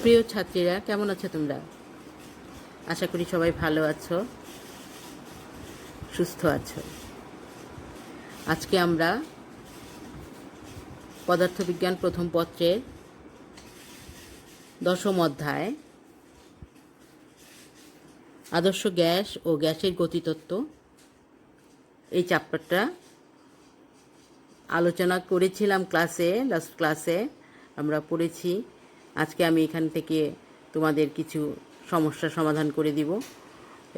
প্রিয় ছাত্রীরা, কেমন আছো তোমরা? আশা করি সবাই ভালো আছো, সুস্থ আছো। আজকে আমরা পদার্থবিজ্ঞান প্রথম পত্রের 10ম অধ্যায় আদর্শ গ্যাস ও গ্যাসের গতিতত্ত্ব এই চ্যাপ্টারটা আলোচনা করেছিলাম লাস্ট ক্লাসে আমরা পড়েছি। আজকে আমি এখান থেকে তোমাদের কিছু সমস্যার সমাধান করে দিব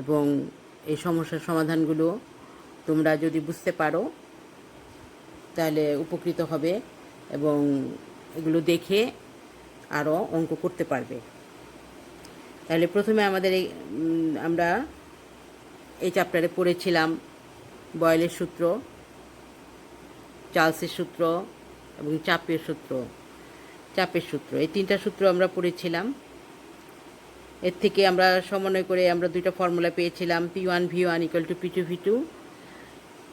এবং এই সমস্যার সমাধানগুলো তোমরা যদি বুঝতে পারো তাহলে উপকৃত হবে এবং এগুলো দেখে আরও অঙ্ক করতে পারবে। তাহলে প্রথমে আমরা এই চ্যাপ্টারে পড়েছিলাম বয়েলের সূত্র, চার্লসের সূত্র এবং চাপের সূত্র এই তিনটা সূত্র আমরা পড়েছিলাম। এর থেকে আমরা সমন্বয় করে আমরা দুইটা ফর্মুলা পেয়েছিলাম, P1V1 = P2V2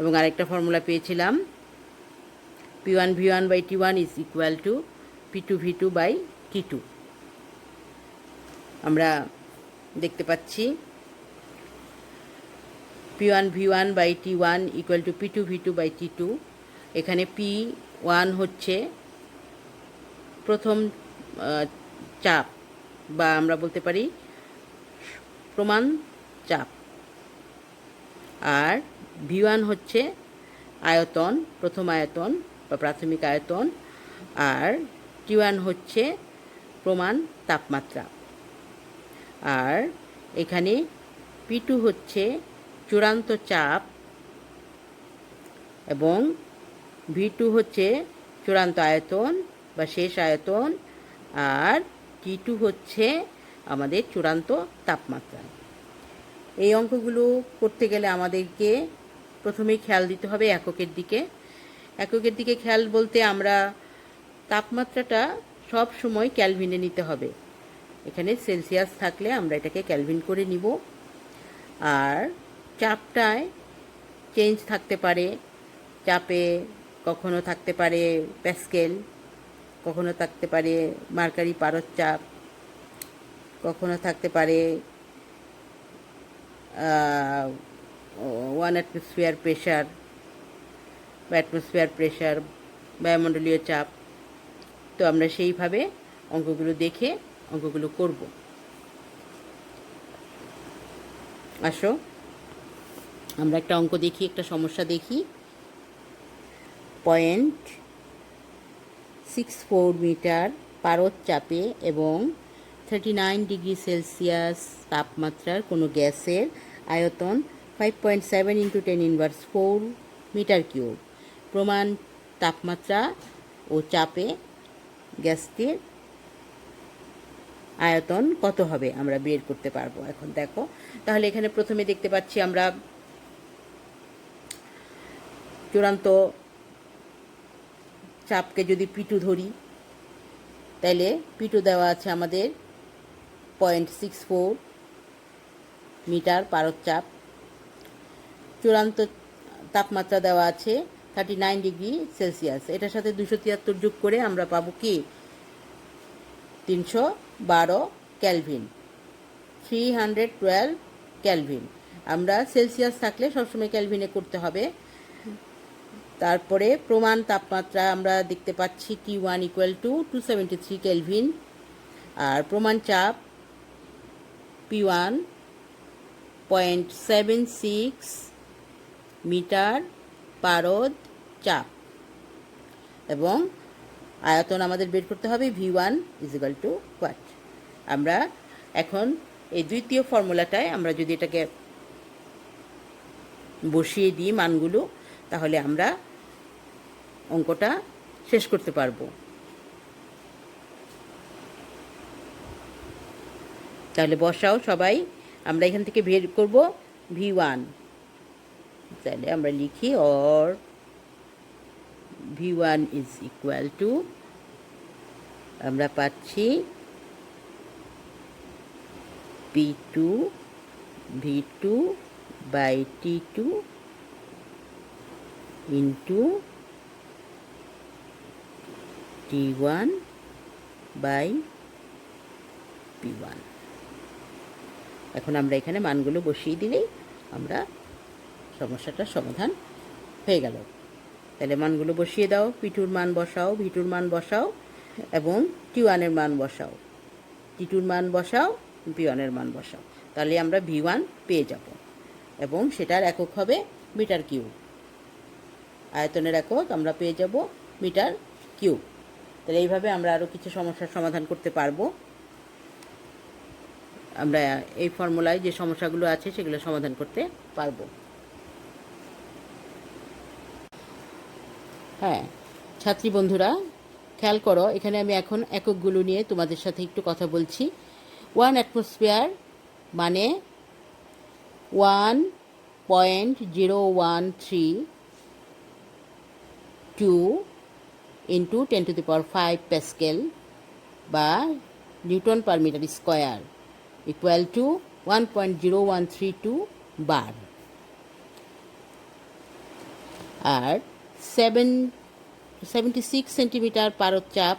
এবং আরেকটা ফর্মুলা পেয়েছিলাম P1V1/T1 = P2V2/T2। আমরা দেখতে পাচ্ছি P1V1/T1 = P2V2/T2। এখানে P1 হচ্ছে প্রথম চাপ বা আমরা বলতে পারি প্রমাণ চাপ, আর V1 হচ্ছে আয়তন, প্রথম আয়তন বা প্রাথমিক আয়তন, আর T1 হচ্ছে প্রমাণ তাপমাত্রা। আর এখানে P2 হচ্ছে চূড়ান্ত চাপ এবং V2 হচ্ছে চূড়ান্ত আয়তন বা শেষ আয়তন, আর T2 হচ্ছে আমাদের চূড়ান্ত তাপমাত্রা। এই অঙ্কগুলো করতে গেলে আমাদেরকে প্রথমেই খেয়াল দিতে হবে এককের দিকে খেয়াল বলতে আমরা তাপমাত্রাটা সব সময় ক্যালভিনে নিতে হবে। এখানে সেলসিয়াস থাকলে আমরা এটাকে ক্যালভিন করে নিব। আর চাপটায় চেঞ্জ থাকতে পারে, চাপে কখনো থাকতে পারে প্যাসকেল, কখনো থাকতে পারে মার্কারি পারদ চাপ, কখনো থাকতে পারে 1 অ্যাটমসফিয়ার প্রেশার বা অ্যাটমসফিয়ার প্রেশার, বায়ুমণ্ডলীয় চাপ। তো আমরা সেইভাবে অঙ্কগুলো দেখে অঙ্কগুলো করব। আসো আমরা একটা অঙ্ক দেখি, একটা সমস্যা দেখি। 0.64 মিটার পারদ চাপে এবং 39 ডিগ্রি সেলসিয়াস তাপমাত্রার কোনো গ্যাসের আয়তন 5.7 × 10⁻⁴ মিটার কিউব। প্রমাণ তাপমাত্রা ও চাপে গ্যাসটির আয়তন কত হবে আমরা বের করতে পারবো। এখন দেখো, তাহলে এখানে প্রথমে দেখতে পাচ্ছি আমরা চূড়ান্ত চাপকে যদি P2 ধরি, তাহলে P2 দেওয়া আছে আমাদের 0.64 মিটার পারদ চাপ। চূড়ান্ত তাপমাত্রা দেওয়া আছে 39 ডিগ্রি সেলসিয়াস। এটার সাথে 273 যোগ করে আমরা পাবো কি 312 ক্যালভিন, 312 ক্যালভিন। আমরা সেলসিয়াস থাকলে সবসময় ক্যালভিনে করতে হবে। তারপরে প্রমাণ তাপমাত্রা আমরা দেখতে পাচ্ছি T1 = 273 ক্যালভিন, আর প্রমাণ চাপ P1 0.76 মিটার পারদ চাপ, এবং আয়তন আমাদের বের করতে হবে V1 = what। আমরা এখন এই দ্বিতীয় ফর্মুলাটায় আমরা যদি এটাকে বসিয়ে দিই মানগুলো, তাহলে আমরা অঙ্কটা শেষ করতে পারবো। তাহলে বসাও সবাই। আমরা এখান থেকে বের করব V1। তাহলে আমরা লিখি or V1 = আমরা পাচ্ছি P2V2/T2 × T1/T2। P1। এখন আমরা এখানে মানগুলো বসিয়ে দিলেই আমরা সমস্যাটার সমাধান হয়ে গেল। তাহলে মানগুলো বসিয়ে দাও, P2-র মান বসাও, V2-র মান বসাও এবং T1-এর মান বসাও, T2-র মান বসাও, P1-এর মান বসাও। তাহলে আমরা V1 পেয়ে যাব এবং সেটার একক হবে মিটার কিউব। আয়তনের একক আমরা পেয়ে যাব মিটার কিউব। তাহলে এইভাবে আমরা আরও কিছু সমস্যার সমাধান করতে পারবো। আমরা এই ফর্মুলায় যে সমস্যাগুলো আছে সেগুলো সমাধান করতে পারবো। হ্যাঁ ছাত্রী বন্ধুরা, খেয়াল করো, এখানে আমি এখন এককগুলো নিয়ে তোমাদের সাথে একটু কথা বলছি। 1 অ্যাটমসফিয়ার মানে 1.0132 ইন্টু 10⁵ প্যাসকেল বা newton per metre square equal to 1.0132 bar. আর 76 সেন্টিমিটার পারদচাপ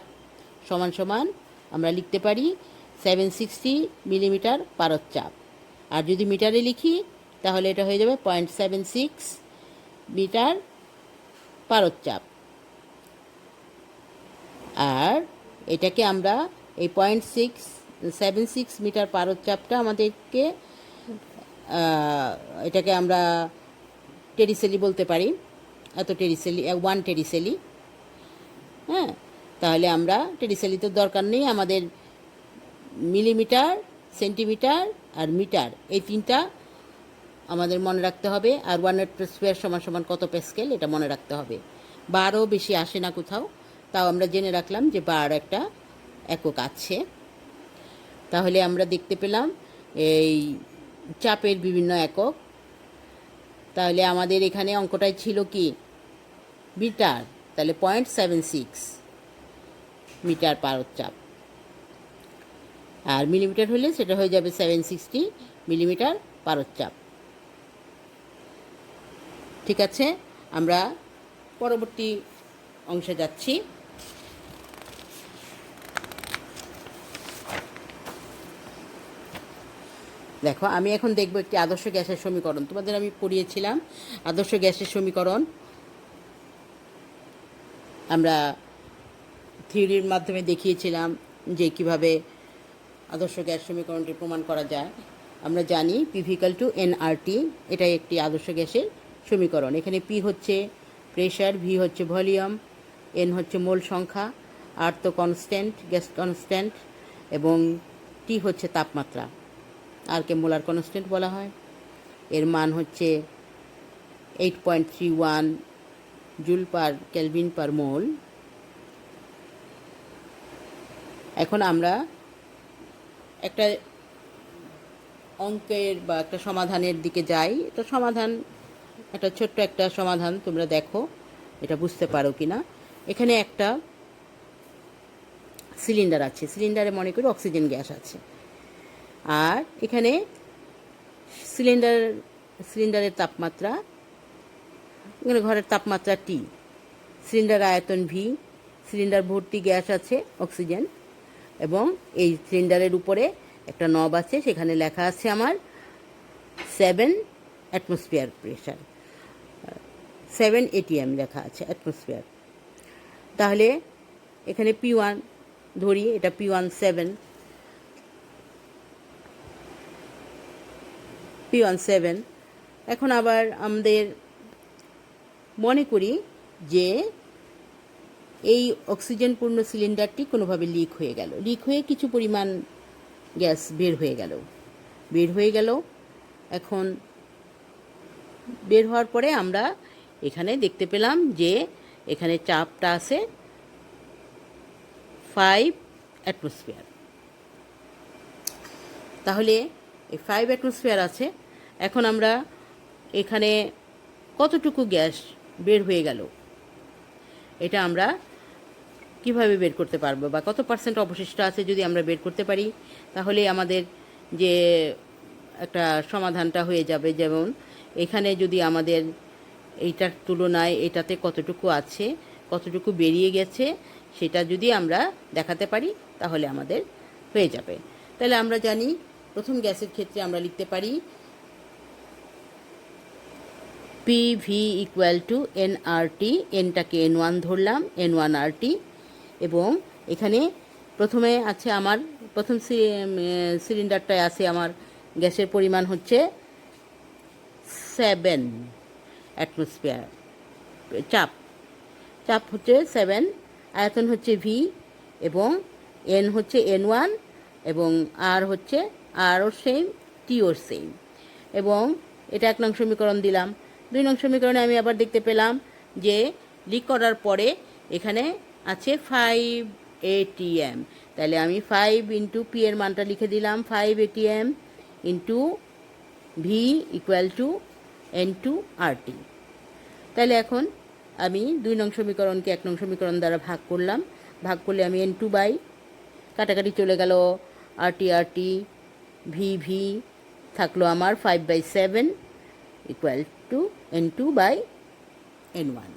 সমান সমান আমরা লিখতে পারি 760 মিলিমিটার পারদচাপ। আর যদি মিটারে লিখি তাহলে এটা হয়ে যাবে 0.76 মিটার পারদচাপ। আর এটাকে আমরা এই 0.76 মিটার পারদচাপটা আমাদেরকে এটাকে আমরা টেরিসেলি বলতে পারি, এত টেরিসেলি 1 টেরিসেলি। হ্যাঁ, তাহলে আমরা টেরিসেলি তো দরকার নেই, আমাদের মিলিমিটার, সেন্টিমিটার আর মিটার এই তিনটা আমাদের মনে রাখতে হবে। আর 1 অ্যাটমসফিয়ার সমান সমান কত প্যাসকেল এটা মনে রাখতে হবে। বারও বেশি আসে না কোথাও, তাও আমরা জেনে রাখলাম যে বার একটা একক আছে। তাহলে আমরা দেখতে পেলাম এই চাপের বিভিন্ন একক। তাহলে আমাদের এখানে অঙ্কটাই ছিল কি মিটার, তাহলে 0.76 মিটার পারদচাপ। আর মিলিমিটার হলে সেটা হয়ে যাবে 760 মিলিমিটার পারদচাপ। ঠিক আছে, আমরা পরবর্তী অংশে যাচ্ছি। দেখো, আমি এখন দেখব একটি আদর্শ গ্যাসের সমীকরণ। তোমাদের আমি পড়িয়েছিলাম আদর্শ গ্যাসের সমীকরণ। আমরা থিওরির মাধ্যমে দেখিয়েছিলাম যে কিভাবে আদর্শ গ্যাস সমীকরণটি প্রমাণ করা যায়। আমরা জানি P=NRT, এটাই একটি আদর্শ গ্যাসের সমীকরণ। এখানে P হচ্ছে প্রেশার, V হচ্ছে ভলিউম, N হচ্ছে মোল সংখ্যা, R তো কনস্ট্যান্ট, গ্যাস কনস্ট্যান্ট, এবং T হচ্ছে তাপমাত্রা, আরকে মোলার কনস্ট্যান্ট বলা হয়। এর মান হচ্ছে 8.31 জুল পার কেলভিন পার মোল। এখন আমরা একটা অঙ্কের বা একটা সমাধানের দিকে যাই। এটা সমাধান, একটা ছোট্ট একটা সমাধান, তোমরা দেখো এটা বুঝতে পারো কি না। এখানে একটা সিলিন্ডার আছে, সিলিন্ডারে মনে করি অক্সিজেন গ্যাস আছে। আর এখানে সিলিন্ডারের তাপমাত্রা, এখানে ঘরের তাপমাত্রা T, সিলিন্ডার আয়তন V, সিলিন্ডার ভর্তি গ্যাস আছে অক্সিজেন, এবং এই সিলিন্ডারের উপরে একটা নব আছে, সেখানে লেখা আছে আমার 7 অ্যাটমসফিয়ার প্রেশার, 7 ATM লেখা আছে অ্যাটমসফিয়ার। তাহলে এখানে P1 ধরি, এটা P1 7। এখন আবার আমাদের মনে করি যে এই অক্সিজেনপূর্ণ সিলিন্ডারটি কোনোভাবে লিক হয়ে গেল, লিক হয়ে কিছু পরিমাণ গ্যাস বের হয়ে গেল। এখন বের হওয়ার পরে আমরা এখানে দেখতে পেলাম যে এখানে চাপটা আছে 5 অ্যাটমসফিয়ার। তাহলে এই 5 অ্যাটমসফিয়ার আছে। এখন আমরা এখানে কতটুকু গ্যাস বের হয়ে গেল এটা আমরা কিভাবে বের করতে পারবো, বা কত পার্সেন্ট অবশিষ্ট আছে যদি আমরা বের করতে পারি, তাহলে আমাদের যে একটা সমাধানটা হয়ে যাবে। যেমন এখানে যদি আমাদের এইটার তুলনায় এটাতে কতটুকু আছে, কতটুকু বেরিয়ে গেছে, সেটা যদি আমরা দেখাতে পারি তাহলে আমাদের হয়ে যাবে। তাহলে আমরা জানি প্রথম গ্যাসের ক্ষেত্রে আমরা লিখতে পারি পিভি ইকুয়াল টু এনআরটি, এনটাকে N1 ধরলাম, N1RT, এবং এখানে প্রথমে আছে আমার প্রথম সিলিন্ডারটায় আছে আমার গ্যাসের পরিমাণ হচ্ছে 7 অ্যাটমসফিয়ার, চাপ হচ্ছে 7, আয়তন হচ্ছে V, এবং N হচ্ছে N1, এবং R হচ্ছে Rও সেম, Tও সেম, এবং এটা 1 নং সমীকরণ দিলাম। 2 নং সমীকরণে আমি আবার দেখতে পেলাম যে লিক করার পরে এখানে আছে 5 ATM, তাহলে আমি 5 ইন্টু পি এর মানটা লিখে দিলাম, 5 ATM into V equal two N2RT। তাহলে এখন আমি 2 নং সমীকরণকে 1 নং সমীকরণ দ্বারা ভাগ করলাম, ভাগ করলে আমি N2 বাই কাটাকাটি চলে গেল RT ভি থাকলো আমার 5/7 equal to N2 by N1।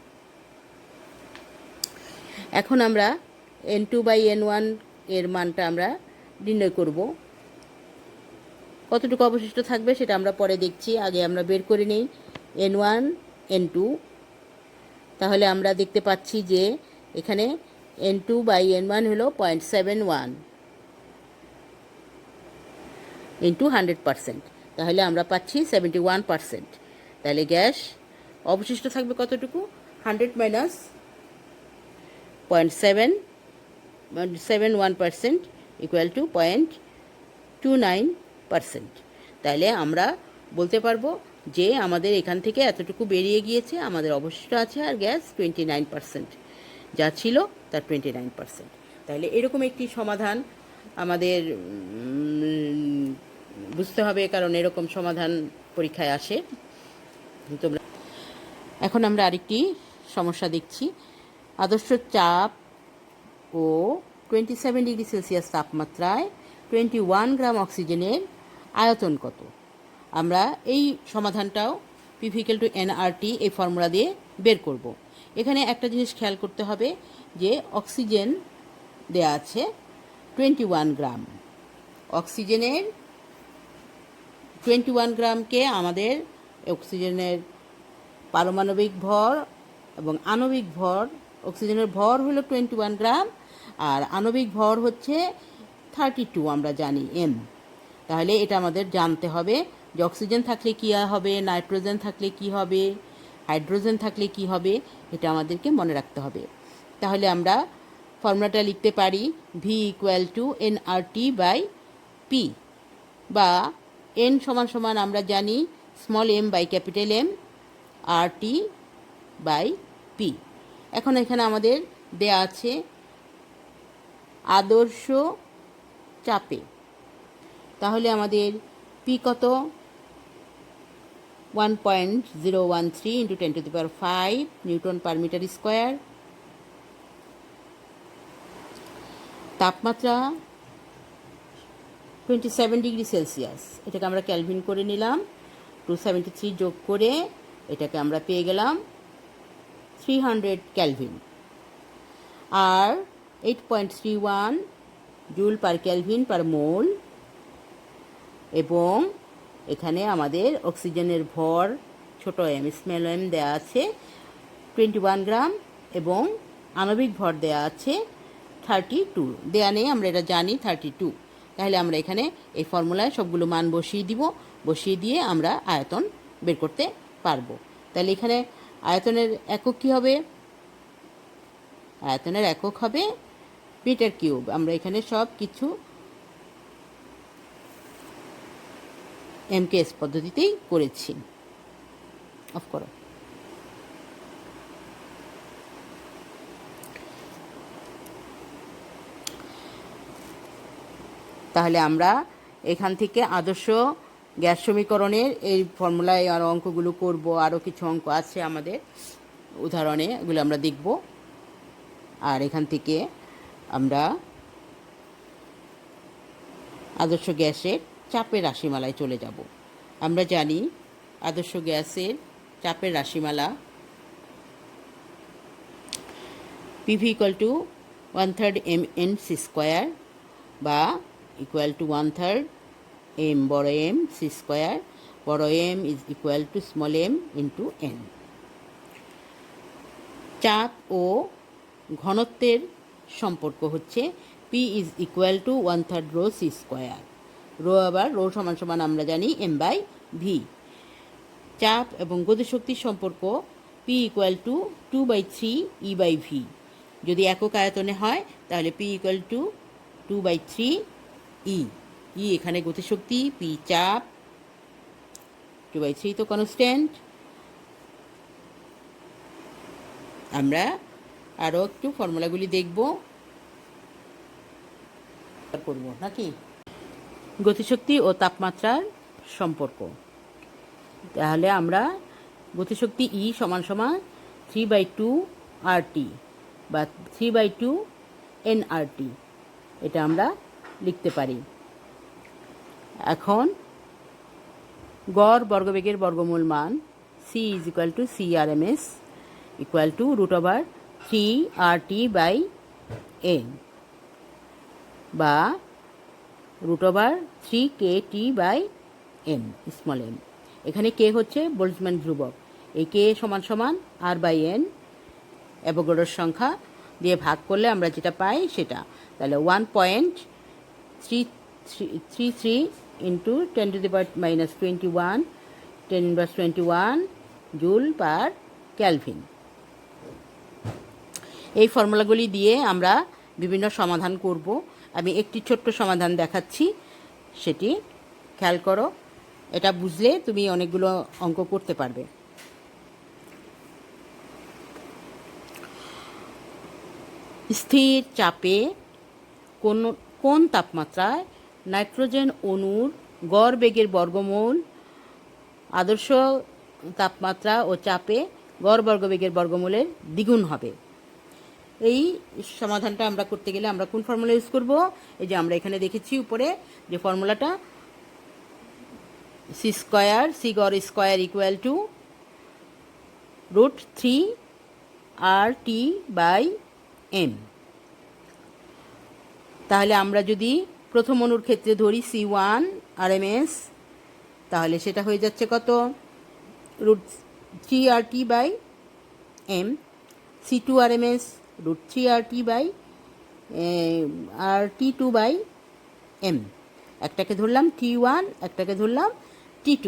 এখন আমরা N2 বাই N1 এর মানটা আমরা নির্ণয় করব। কতটুকু অবশিষ্ট থাকবে সেটা আমরা পরে দেখছি, আগে আমরা বের করে নিই N1 N2। তাহলে আমরা দেখতে পাচ্ছি যে এখানে N2 বাই N1 হলো 0.71 ইন্টু 100%, তাহলে আমরা পাচ্ছি 71%। তাহলে গ্যাস অবশিষ্ট থাকবে কতটুকু, 100 মাইনাস 0.71% ইকুয়াল টু 0.29%। তাহলে আমরা বলতে পারবো যে আমাদের এখান থেকে এতটুকু বেরিয়ে গিয়েছে, আমাদের অবশিষ্ট আছে আর গ্যাস 29%, যা ছিল তার 29%। তাহলে এরকম একটি সমাধান আমাদের বুঝতে হবে, কারণ এরকম সমাধান পরীক্ষায় আসে। তোমরা এখন আমরা আরেকটি সমস্যা দেখছি। আদর্শ চাপ ও 27 ডিগ্রি সেলসিয়াস তাপমাত্রায় 21 গ্রাম অক্সিজেনের আয়তন কত? আমরা এই সমাধানটাও পিভি ইকুয়াল টু এনআরটি এই ফর্মুলা দিয়ে বের করব। এখানে একটা জিনিস খেয়াল করতে হবে যে অক্সিজেন দেয়া আছে 21 গ্রাম, অক্সিজেনের 21 গ্রামকে আমাদের অক্সিজেনের পারমাণবিক ভর এবং আণবিক ভর, অক্সিজেনের ভর হলো 21 গ্রাম আর আণবিক ভর হচ্ছে 32, আমরা জানি M। তাহলে এটা আমাদের জানতে হবে যে অক্সিজেন থাকলে কী হবে, নাইট্রোজেন থাকলে কি হবে, হাইড্রোজেন থাকলে কি হবে, এটা আমাদেরকে মনে রাখতে হবে। তাহলে আমরা ফর্মুলাটা লিখতে পারি V equal to nRT by P, বা এন সমান সমান আমরা জানি small m by capital M, RT by P. এখন এখানে আমাদের দেয়া আছে আদর্শ চাপে, তাহলে আমাদের পি কত, 1.013 into 10⁵ newton per metre square. তাপমাত্রা 27 ডিগ্রি সেলসিয়াস, এটাকে আমরা ক্যালভিন করে নিলাম, 273 যোগ করে এটাকে আমরা পেয়ে গেলাম 300 ক্যালভিন, আর 8.31 জুল পার ক্যালভিন পার মোল। এবং এখানে আমাদের অক্সিজেনের ভর ছোট m স্মল m দেয়া আছে 21 গ্রাম, এবং আণবিক ভর দেয়া আছে 32, দেয়া নেই, আমরা এটা জানি 32। তাহলে আমরা এখানে এই ফর্মুলায় সবগুলো মান বসিয়ে দিব, বসিয়ে দিয়ে আমরা আয়তন বের করতে পারবো। তাহলে এখানে আয়তনের একক কী হবে, আয়তনের একক হবে মিটার কিউব। আমরা এখানে সব কিছু MKS পদ্ধতিতেই করেছি। অফ করো। তাহলে আমরা এখান থেকে আদর্শ গ্যাস সমীকরণের এই ফর্মুলায় আরও অঙ্কগুলো করব, আরও কিছু অঙ্ক আছে আমাদের উদাহরণে, এগুলো আমরা দেখব। আর এখান থেকে আমরা আদর্শ গ্যাসের চাপের রাশিমালায় চলে যাব। আমরা জানি আদর্শ গ্যাসের চাপের রাশিমালা পিভি ইকুয়াল টু 1/3 mNc² বা ইকুয়াল টু 1/3 এম বড় এম সি স্কোয়ার, বড় M is equal to small m into n. চাপ ও ঘনত্বের সম্পর্ক হচ্ছে P is equal to 1/3 rho c square. Rho আবার রো সমান সমান আমরা জানি এম বাই ভি। চাপ এবং গতিশক্তির সম্পর্ক P equal to 2/3 E by V. যদি একক আয়তনে হয় তাহলে P equal to 2/3 E. E এখানে গতিশক্তি, পি চাপ, 2/3 তো কনস্ট্যান্ট। আমরা আরও একটু ফর্মুলাগুলি দেখব করব নাকি। গতিশক্তি ও তাপমাত্রার সম্পর্ক, তাহলে আমরা গতিশক্তি ই সমান সমান 3/2 RT বা 3/2 nRT, এটা আমরা লিখতে পারি। এখন গড় বর্গবেগের বর্গমূল মান c is equal to c RMS equal to √3 RT by n বা √3 KT by m small m. এখানে কে হচ্ছে বোল্টজম্যান ধ্রুবক, এই কে সমান সমান আর বাই এন অ্যাভোগাড্রোর সংখ্যা দিয়ে ভাগ করলে আমরা যেটা পাই সেটা, তাহলে 1.333 ইন্টু 10⁻⁻21 10⁻21 জুল পার ক্যালভিন। এই ফর্মুলাগুলি দিয়ে আমরা বিভিন্ন সমাধান করব। আমি একটি ছোট্ট সমাধান দেখাচ্ছি, সেটি খেয়াল করো, এটা বুঝলে তুমি অনেকগুলো অঙ্ক করতে পারবে। স্থির চাপে কোন তাপমাত্রায় নাইট্রোজেন অণুর গড় বেগের বর্গমূল আদর্শ তাপমাত্রা ও চাপে গড় বর্গবেগের বর্গমূলের দ্বিগুণ হবে। এই সমাধানটা আমরা করতে গেলে আমরা কোন ফর্মুলা ইউজ করব? এই যে আমরা এখানে দেখেছি উপরে যে ফর্মুলাটা, সি স্কোয়ার, সি গড় square equal to √3 RT by m. তাহলে আমরা যদি প্রথম অণুর ক্ষেত্রে ধরি C1 RMS, তাহলে সেটা হয়ে যাচ্ছে কত? √3 RT by m. C2 RMS √3 RT by RT2 by m. একটাকে ধরলাম T1, একটাকে ধরলাম T2,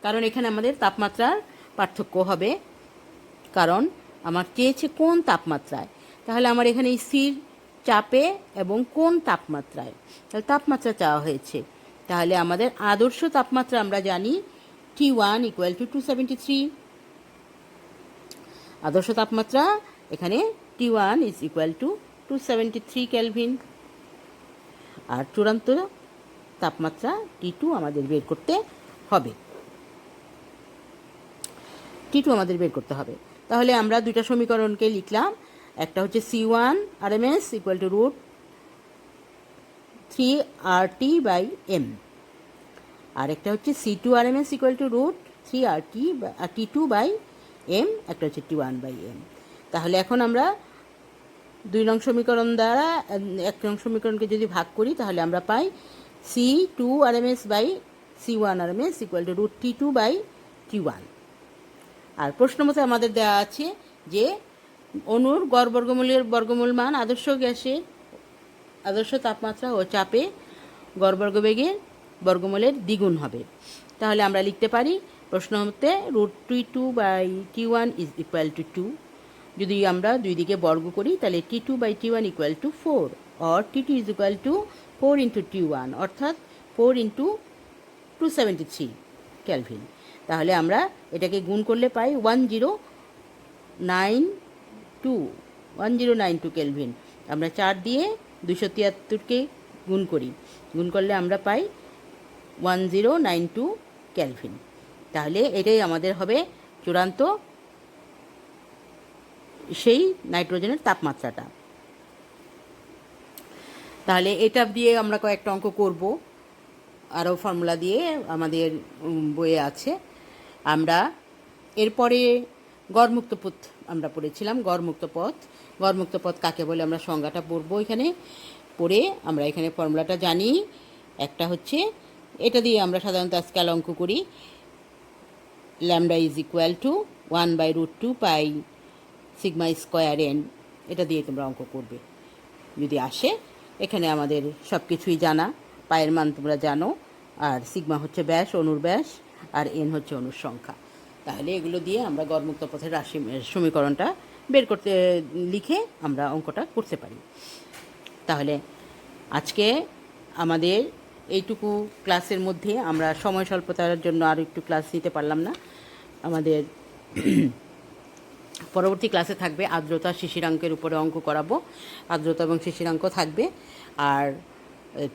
কারণ এখানে আমাদের তাপমাত্রার পার্থক্য হবে, কারণ আমার চেয়েছে কোন তাপমাত্রায়। তাহলে আমার এখানে স্থির চাপে এবং কোন তাপমাত্রায়, তাহলে তাপমাত্রা চাওয়া হয়েছে। তাহলে আমাদের আদর্শ তাপমাত্রা আমরা জানি T1 ইকুয়াল টু 273। আদর্শ তাপমাত্রা এখানে T1 is equal to 273 kelvin. আর চূড়ান্ত তাপমাত্রা T2 আমাদের বের করতে হবে। T2 আমাদের বের করতে হবে। তাহলে আমরা দুইটা সমীকরণকে লিখলাম, একটা হচ্ছে C1 RMS equal to √3 RT by M, আর একটা হচ্ছে C2 RMS equal to √3 RT T2 by M, একটা হচ্ছে T1 বাই এম। তাহলে এখন আমরা 2 নং সমীকরণ দ্বারা 1 নং সমীকরণকে যদি ভাগ করি তাহলে আমরা পাই C2 RMS by C1 RMS equal to √T2 by T1। আর প্রশ্ন মতে আমাদের দেওয়া আছে যে অণুর গড় বর্গমূলের বর্গমূল মান আদর্শ গ্যাসের আদর্শ তাপমাত্রা ও চাপে গড় বর্গবেগের বর্গমূলের দ্বিগুণ হবে। তাহলে আমরা লিখতে পারি প্রশ্ন মতে √T2 by T1 is equal two 2। যদি আমরা দুই দিকে বর্গ করি তাহলে T2 by T1 equal to 4, or T2 is equal to 4 into T1, অর্থাৎ 4 ইন্টু 273 ক্যালভিন। তাহলে আমরা এটাকে গুণ করলে পাই 1092 কেলভিন। আমরা 4 দিয়ে 273কে গুণ করি, গুণ করলে আমরা পাই 1092 ক্যালভিন। তাহলে এটাই আমাদের হবে চূড়ান্ত সেই নাইট্রোজেনের তাপমাত্রাটা। তাহলে এটা দিয়ে আমরা কয়েকটা অঙ্ক করব, আরও ফর্মুলা দিয়ে আমাদের বইয়ে আছে। আমরা এরপরে গড়মুক্ত পথ আমরা পড়েছিলাম গড়মুক্ত পথ। গড়মুক্ত পথ কাকে বলে আমরা সংজ্ঞাটা পড়ব এখানে। পড়ে আমরা এখানে ফর্মুলাটা জানি। একটা হচ্ছে, এটা দিয়ে আমরা সাধারণত আজকাল অঙ্ক করি, lambda is equal two 1/√2 pi sigma square N. এটা দিয়ে তোমরা অঙ্ক করবে যদি আসে। এখানে আমাদের সব কিছুই জানা, পায়ের মান তোমরা জানো, আর সিগমা হচ্ছে ব্যাস, অণুর ব্যাস, আর এন হচ্ছে অণুর সংখ্যা। তাহলে এগুলো দিয়ে আমরা গড়মুক্ত পথের রাশি সমীকরণটা বের করতে লিখে আমরা অঙ্কটা করতে পারি। তাহলে আজকে আমাদের এইটুকু ক্লাসের মধ্যে আমরা সময় স্বল্পতার জন্য আর একটু ক্লাস নিতে পারলাম না। আমাদের পরবর্তী ক্লাসে থাকবে আর্দ্রতা শিশিরাঙ্কের উপরে অঙ্ক করাবো। আর্দ্রতা এবং শিশিরাঙ্ক থাকবে। আর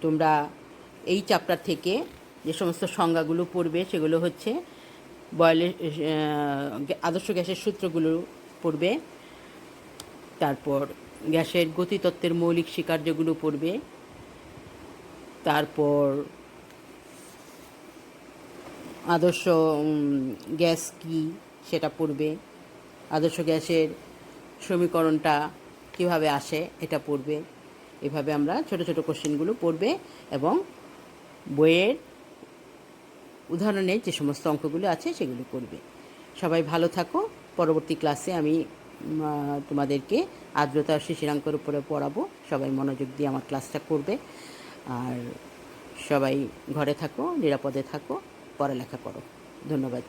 তোমরা এই চ্যাপ্টার থেকে যে সমস্ত সংজ্ঞাগুলো পড়বে সেগুলো হচ্ছে বয়লের আদর্শ গ্যাসের সূত্রগুলো পড়বে, তারপর গ্যাসের গতিতত্ত্বের মৌলিক স্বীকার্যগুলো পড়বে, তারপর আদর্শ গ্যাস কী সেটা পড়বে, আদর্শ গ্যাসের সমীকরণটা কিভাবে আসে এটা পড়বে। এভাবে আমরা ছোট ছোট কোশ্চেনগুলো পড়বে এবং বইয়ের উদাহরণে যে সমস্ত অঙ্কগুলো আছে সেগুলো করবে। সবাই ভালো থাকো। পরবর্তী ক্লাসে আমি তোমাদেরকে আর্দ্রতা শিশিরাঙ্কের উপরে পড়াবো। সবাই মনোযোগ দিয়ে আমার ক্লাসটা করবে। আর সবাই ঘরে থাকো, নিরাপদে থাকো, পড়ালেখা করো। ধন্যবাদ।